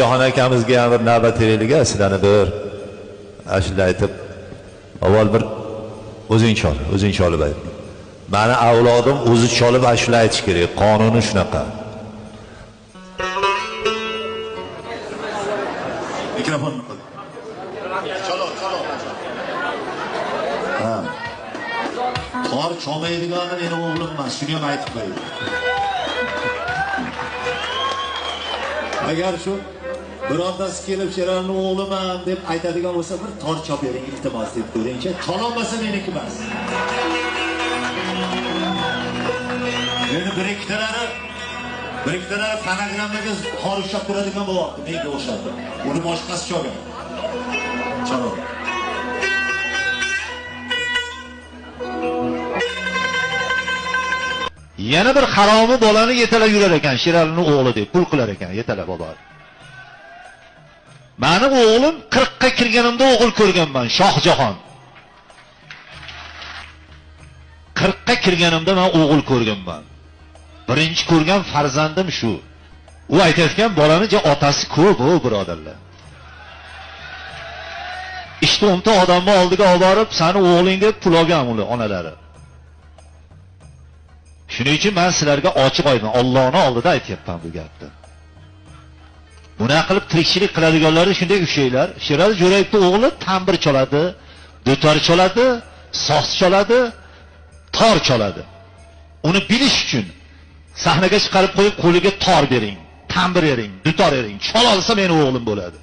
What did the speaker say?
Johan akamizga ham bir navbat beraylik, sizlarni bir ashula aytib, avval bir o'zing cholib ayt. Mani avlodim o'zi cholib ashula aytish kerak, qonuni shunaqa. Mikrofon. Chalo. Ha. Tor chomaydigani meni o'g'lim emas, shuni ham aytib qo'ying. Agar shu birontasi kelib Sheralni o'g'liman deb aytadigan bo'lsa, bir tor chop bering iltimos deb ko'ringchi. Chololmasa meniki emas. Meni bir ikkitalari fonogrammaga tor ushlab turadigan bo'lyapti, menga o'xshab. Uni boshqasi cholgan. Chalo. Yana bir haromi bolani yetalab yurar ekan, Sheralni o'g'li deb pul qilar ekan, yetalab bobo. Mani o'g'lim 40 ga kirganimda o'g'il ko'rganman, Shohjahon. 40 ga kirganimda men o'g'il ko'rganman. Birinchi ko'rgan farzandim shu. U aytayotgan bolani otasi ko'p, o birodarlar. İşte o'nta odamni oldiga olib borib, seni o'g'ling deb pul olgan ular onalari. Shuning uchun men sizlarga ochiq aytaman, Allohning oldida aytyapman bu gapni. Buni qilib tirikchilik qiladiganlari shunday ushlaylar. Sherali Jo'rayevning o'g'li tambir chaladi, dutor chaladi, soz chaladi, tor chaladi. Uni bilish uchun sahnaga chiqarib qo'yib, qo'liga tor bering, tambir bering, dutor bering. Chala olsa meni o'g'lim bo'ladi.